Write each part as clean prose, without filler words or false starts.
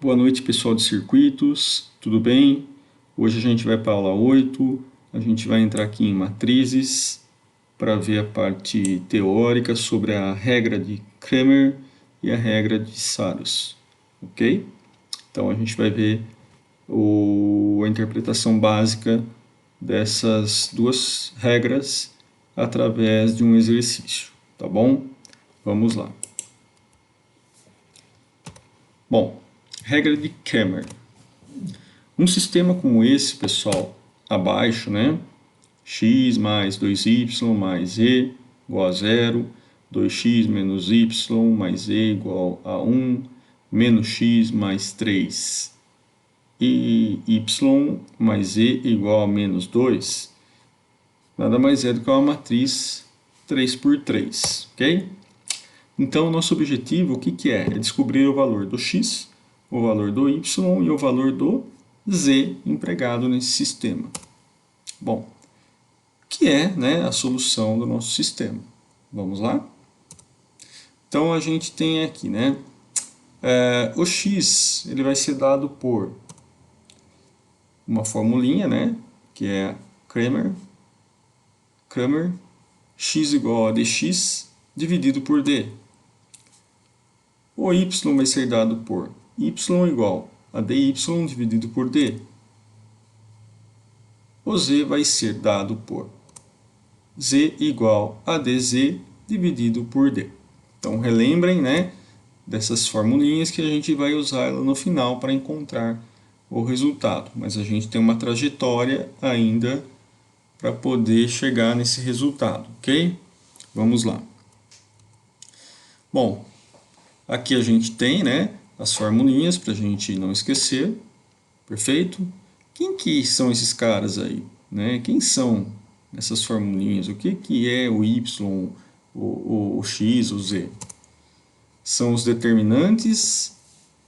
Boa noite, pessoal de circuitos, tudo bem? Hoje a gente vai para a aula 8, a gente vai entrar aqui em matrizes para ver a parte teórica sobre a regra de Cramer e a regra de Saros, ok? Então a gente vai ver a interpretação básica dessas duas regras através de um exercício, tá bom? Vamos lá. Bom, regra de Cramer. Um sistema como esse, pessoal, abaixo, né? X mais 2y mais e igual a 0, 2x menos y mais e igual a 1, menos x mais 3 e y mais e igual a menos 2, nada mais é do que uma matriz 3 por 3, ok? Então, nosso objetivo, o que é? É descobrir o valor do x, o valor do y e o valor do z empregado nesse sistema. Bom, que é, né, a solução do nosso sistema. Vamos lá? Então, a gente tem aqui, né, o x ele vai ser dado por uma formulinha, né, que é Cramer, x igual a dx dividido por d. O y vai ser dado por y igual a dy dividido por d. O z vai ser dado por z igual a dz dividido por d. Então, relembrem, né, dessas formulinhas que a gente vai usar ela no final para encontrar o resultado. Mas a gente tem uma trajetória ainda para poder chegar nesse resultado, ok? Vamos lá. Bom, aqui a gente tem, né, as formulinhas para a gente não esquecer, perfeito? Quem que são esses caras aí? Né? Quem são essas formulinhas? O que é o y, o x, o z? São os determinantes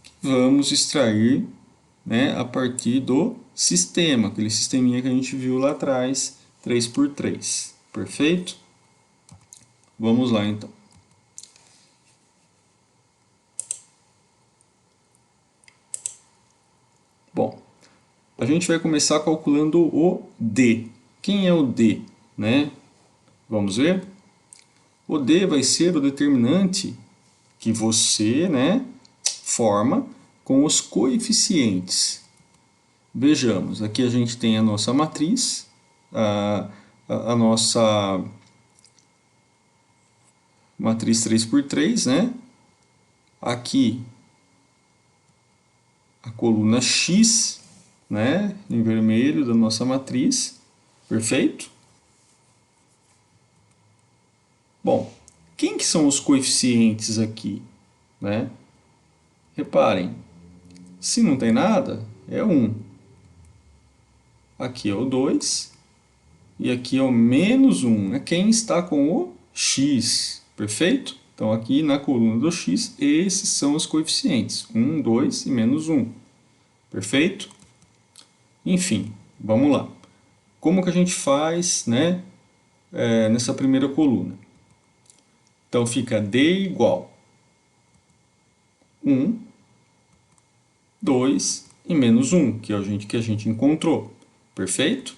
que vamos extrair, né, a partir do sistema, aquele sisteminha que a gente viu lá atrás, 3 por 3, perfeito? Vamos lá então. Bom, a gente vai começar calculando o D. Quem é o D? Né? Vamos ver? O D vai ser o determinante que você, né, forma com os coeficientes. Vejamos, aqui a gente tem a nossa matriz, a nossa matriz 3 por 3, né? Aqui a coluna X, né, em vermelho da nossa matriz, perfeito? Bom, quem que são os coeficientes aqui, né? Reparem, se não tem nada, é 1. Aqui é o 2 e aqui é o menos 1. É quem está com o x, perfeito? Então, aqui na coluna do x, esses são os coeficientes, 1, 2 e menos 1, perfeito? Enfim, vamos lá. Como que a gente faz, né, nessa primeira coluna? Então, fica D igual 1, 2 e menos 1, que é o que a gente encontrou. Perfeito?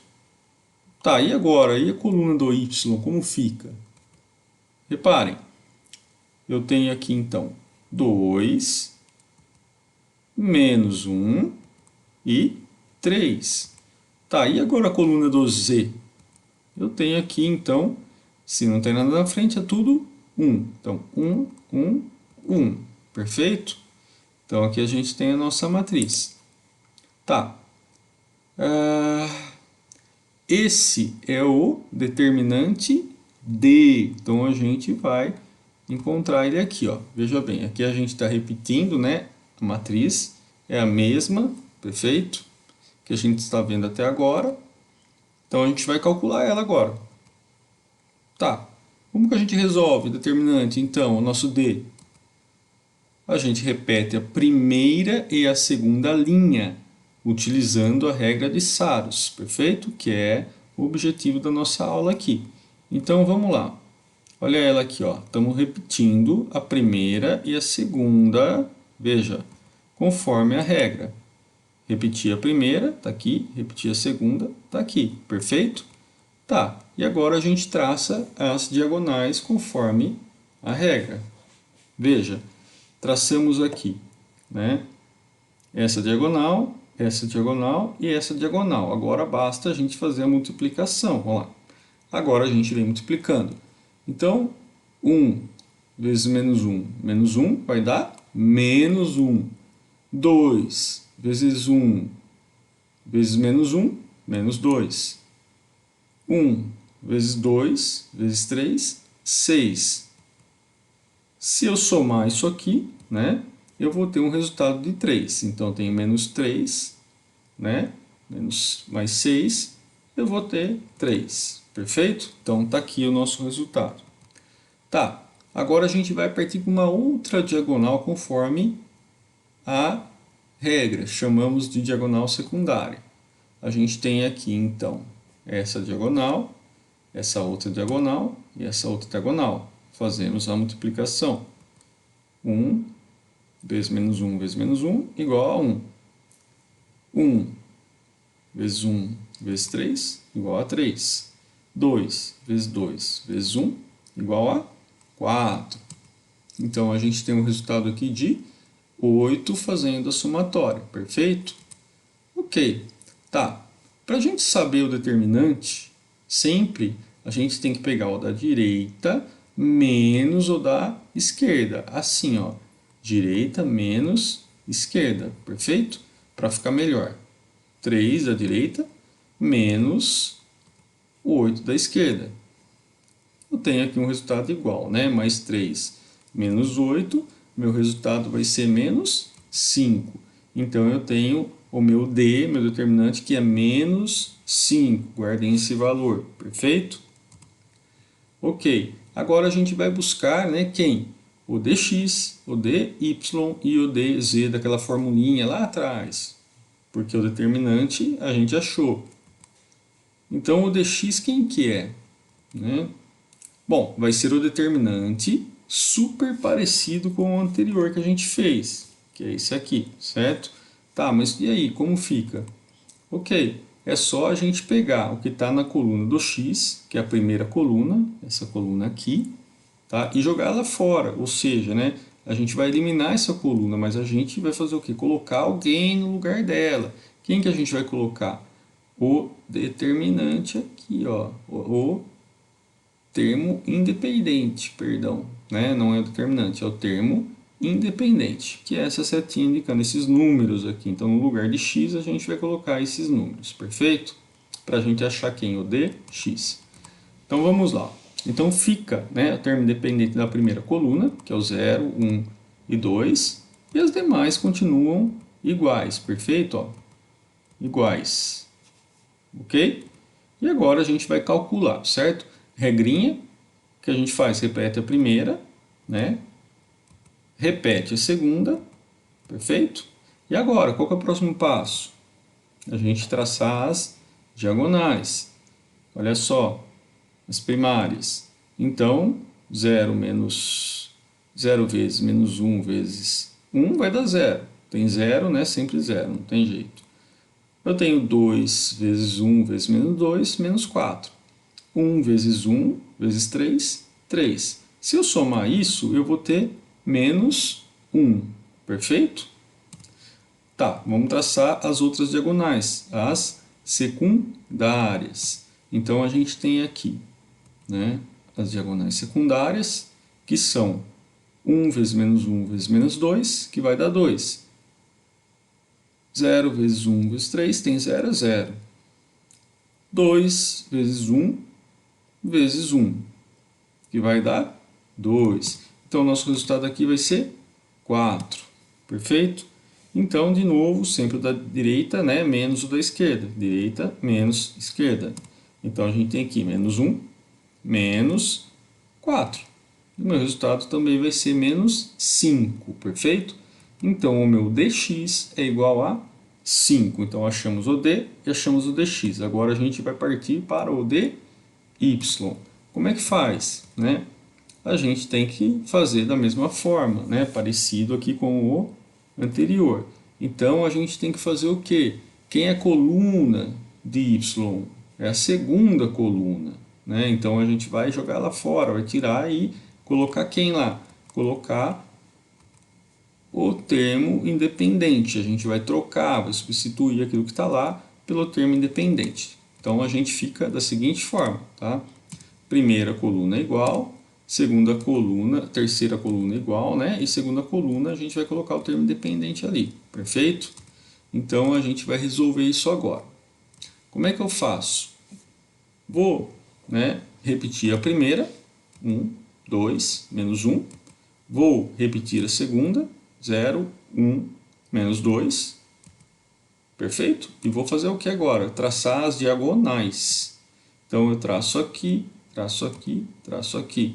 Tá, e agora? E a coluna do y, como fica? Reparem, eu tenho aqui então 2, menos 1 e 3. Tá, e agora a coluna do z? Eu tenho aqui então, se não tem nada na frente, é tudo 1. Então, 1, 1, 1. Perfeito? Então, aqui a gente tem a nossa matriz. Tá. Esse é o determinante D. Então, a gente vai encontrar ele aqui, ó. Veja bem, aqui a gente está repetindo, né? A matriz é a mesma, perfeito? Que a gente está vendo até agora. Então, a gente vai calcular ela agora. Tá. Como que a gente resolve o determinante, então, o nosso D? A gente repete a primeira e a segunda linha, utilizando a regra de Saros, perfeito? Que é o objetivo da nossa aula aqui. Então, vamos lá. Olha ela aqui, ó. Estamos repetindo a primeira e a segunda, veja, conforme a regra. Repetir a primeira, está aqui. Repetir a segunda, está aqui. Perfeito? Tá. E agora a gente traça as diagonais conforme a regra. Veja, traçamos aqui, né? Essa diagonal e essa diagonal. Agora basta a gente fazer a multiplicação. Vamos lá. Agora a gente vem multiplicando. Então, 1 vezes menos 1 vai dar menos 1. 2 vezes 1 vezes menos 2. 1 vezes 2 vezes 3, 6. Se eu somar isso aqui, né, eu vou ter um resultado de 3. Então, eu tenho menos 3, né, menos mais 6, eu vou ter 3. Perfeito? Então, está aqui o nosso resultado. Tá, agora a gente vai partir para uma outra diagonal conforme a regra. Chamamos de diagonal secundária. A gente tem aqui, então, essa diagonal, essa outra diagonal e essa outra diagonal. Fazemos a multiplicação. 1 vezes menos 1 igual a 1. 1 vezes 1 vezes 3 igual a 3. 2 vezes 2 vezes 1 igual a 4. Então, a gente tem um resultado aqui de 8 fazendo a somatória. Perfeito? Ok. Tá. Para a gente saber o determinante, sempre a gente tem que pegar o da direita menos o da esquerda. Assim, ó. Direita menos esquerda. Perfeito? Para ficar melhor. 3 da direita menos 8 da esquerda. Eu tenho aqui um resultado igual, né? Mais 3 menos 8, meu resultado vai ser menos 5. Então, eu tenho o meu D, meu determinante, que é menos 5. Guardem esse valor, perfeito? Ok, agora a gente vai buscar, né, quem? O dx, o dy e o dz, daquela formulinha lá atrás. Porque o determinante a gente achou. Então, o dx quem que é? Né? Bom, vai ser o determinante super parecido com o anterior que a gente fez, que é esse aqui, certo? Tá, mas e aí, como fica? Ok, é só a gente pegar o que está na coluna do x, que é a primeira coluna, essa coluna aqui, tá? E jogar ela fora, ou seja, né, a gente vai eliminar essa coluna, mas a gente vai fazer o quê? Colocar alguém no lugar dela. Quem que a gente vai colocar? O determinante aqui, ó, o termo independente, perdão, né? Não é o determinante, é o termo independente, que é essa setinha indicando esses números aqui. Então, no lugar de x, a gente vai colocar esses números, perfeito? Para a gente achar quem? O dx. Então, vamos lá. Então, fica, né, o termo independente da primeira coluna, que é o 0, 1 e 2, e as demais continuam iguais, perfeito? Ó, iguais, ok? E agora a gente vai calcular, certo? Regrinha que a gente faz, repete a primeira, né? Repete a segunda, perfeito? E agora, qual que é o próximo passo? A gente traçar as diagonais. Olha só, as primárias. Então, 0 vezes menos 1 vezes 1 vai dar 0. Tem 0, né? Sempre 0, não tem jeito. Eu tenho 2 vezes 1 vezes menos 2, menos 4. 1 vezes 1 vezes 3, 3. Se eu somar isso, eu vou ter menos 1. Perfeito? Tá, vamos traçar as outras diagonais, as secundárias. Então, a gente tem aqui, né, as diagonais secundárias, que são 1 vezes menos 2, que vai dar 2. 0 vezes 1 vezes 3 tem 0, 0. 2 vezes 1 vezes 1, que vai dar 2. Então, nosso resultado aqui vai ser 4. Perfeito? Então, de novo, sempre o da direita, né, menos o da esquerda. Direita menos esquerda. Então, a gente tem aqui menos 1, menos 4. E o meu resultado também vai ser menos 5. Perfeito? Então, o meu dx é igual a 5. Então, achamos o d e achamos o dx. Agora, a gente vai partir para o dy. Como é que faz? Né? A gente tem que fazer da mesma forma, né? Parecido aqui com o anterior. Então, a gente tem que fazer o quê? Quem é coluna de y? É a segunda coluna, né? Então, a gente vai jogar lá fora, vai tirar e colocar quem lá? Colocar o termo independente. A gente vai trocar, vai substituir aquilo que está lá pelo termo independente. Então, a gente fica da seguinte forma, tá? Primeira coluna é igual, segunda coluna, terceira coluna igual, né? E segunda coluna a gente vai colocar o termo independente ali, perfeito? Então a gente vai resolver isso agora. Como é que eu faço? Vou, né, repetir a primeira, 1, 2, menos 1. Vou repetir a segunda, 0, 1, menos 2. Perfeito? E vou fazer o que agora? Traçar as diagonais. Então eu traço aqui, traço aqui, traço aqui.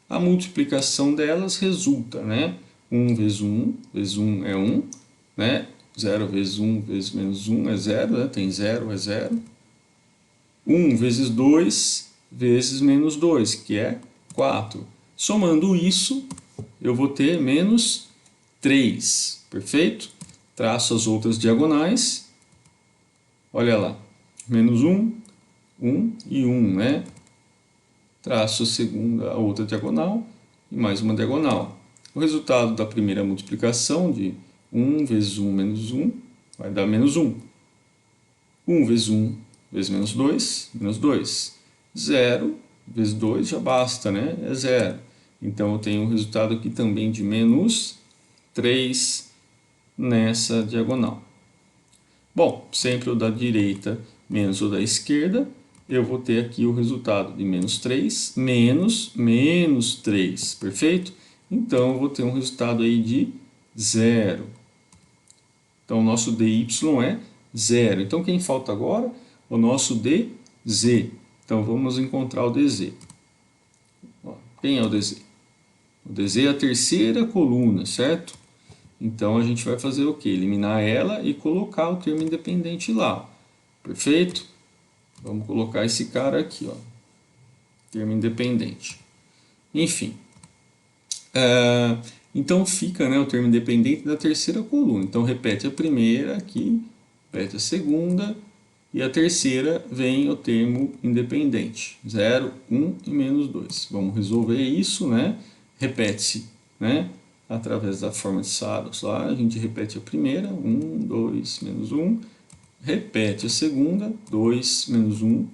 A multiplicação delas resulta, né? 1 vezes 1 é 1, né? 0 vezes 1 vezes menos 1 é 0, né? Tem 0, é 0. 1 vezes 2 vezes menos 2, que é 4. Somando isso, eu vou ter menos 3, perfeito? Traço as outras diagonais. Olha lá, menos 1, 1 e 1, né? Traço a outra diagonal e mais uma diagonal. O resultado da primeira multiplicação de 1 vezes 1 menos 1 vai dar menos 1. 1 vezes 1 vezes menos 2, menos 2. 0 vezes 2 já basta, né? É 0. Então eu tenho um resultado aqui também de menos 3 nessa diagonal. Bom, sempre o da direita menos o da esquerda, eu vou ter aqui o resultado de menos 3 menos 3, perfeito? Então, eu vou ter um resultado aí de 0. Então, o nosso dy é 0. Então, quem falta agora? O nosso dz. Então, vamos encontrar o dz. Quem é o dz? O dz é a terceira coluna, certo? Então, a gente vai fazer o quê? Eliminar ela e colocar o termo independente lá. Perfeito? Vamos colocar esse cara aqui, ó. Termo independente. Enfim. Então fica, né, o termo independente da terceira coluna. Então repete a primeira aqui, repete a segunda, e a terceira vem o termo independente. 0, 1 e menos 2. Vamos resolver isso, né? Repete-se, né? Através da forma de Saros lá, a gente repete a primeira, 1, 2, menos 1. Repete a segunda, 2, menos 1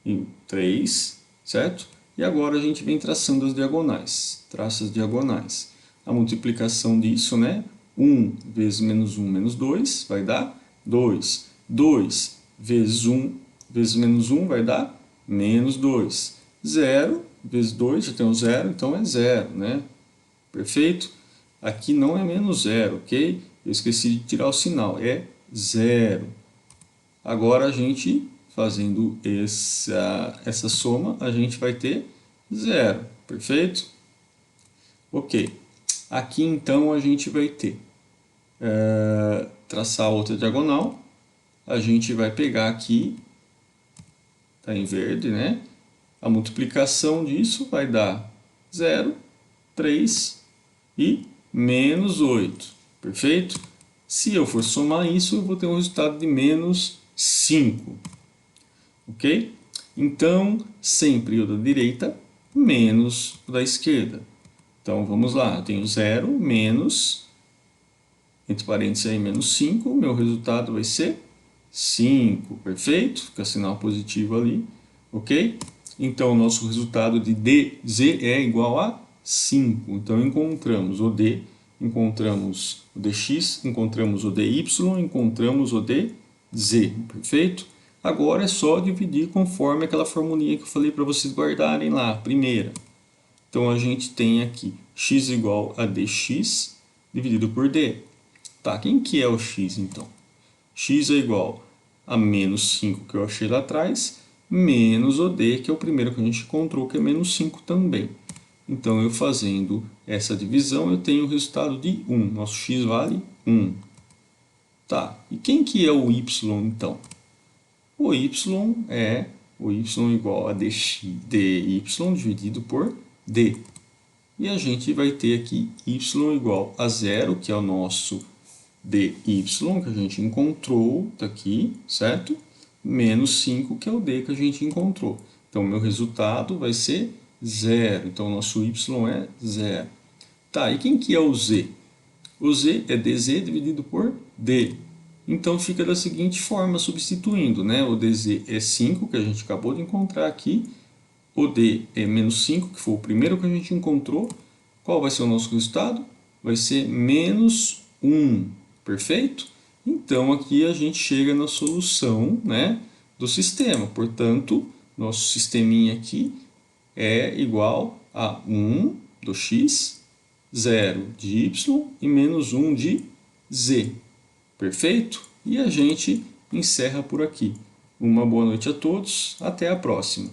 e 3, certo? E agora a gente vem traçando as diagonais. Traça as diagonais. A multiplicação disso, né? 1 vezes menos 1 menos 2 vai dar 2. 2 vezes 1 vezes menos 1 vai dar menos 2. 0 vezes 2, já tem o 0, então é 0, né? Perfeito? Aqui não é menos 0, ok? Eu esqueci de tirar o sinal, é 0. Agora a gente, fazendo essa soma, a gente vai ter 0, perfeito? Ok, aqui então a gente vai ter, traçar outra diagonal, a gente vai pegar aqui, está em verde, né? A multiplicação disso vai dar 0, 3 e menos 8, perfeito? Se eu for somar isso, eu vou ter um resultado de menos 5, ok? Então, sempre o da direita menos o da esquerda. Então, vamos lá, eu tenho 0 menos, entre parênteses aí, menos 5, meu resultado vai ser 5, perfeito? Fica sinal positivo ali, ok? Então, o nosso resultado de dz é igual a 5. Então, encontramos o d, encontramos o dx, encontramos o dy, encontramos o dz, perfeito? Agora é só dividir conforme aquela formulinha que eu falei para vocês guardarem lá, a primeira. Então, a gente tem aqui x igual a dx dividido por d. Tá, quem que é o x então? X é igual a menos 5 que eu achei lá atrás, menos o d, que é o primeiro que a gente encontrou, que é menos 5 também. Então, eu fazendo essa divisão, eu tenho o resultado de 1. Nosso x vale 1. Tá, e quem que é o y então? O y é o y igual a dy dividido por d. E a gente vai ter aqui y igual a 0, que é o nosso dy, que a gente encontrou, tá aqui, certo? Menos 5, que é o d que a gente encontrou. Então, meu resultado vai ser 0. Então, nosso y é 0. Tá, e quem que é o z? O z é dz dividido por d. Então, fica da seguinte forma, substituindo, né? O dz é 5, que a gente acabou de encontrar aqui. O d é menos 5, que foi o primeiro que a gente encontrou. Qual vai ser o nosso resultado? Vai ser menos 1. Perfeito? Então, aqui a gente chega na solução, né, do sistema. Portanto, nosso sisteminha aqui é igual a 1 do x, 0 de y e menos 1 de z. Perfeito? E a gente encerra por aqui. Uma boa noite a todos. Até a próxima.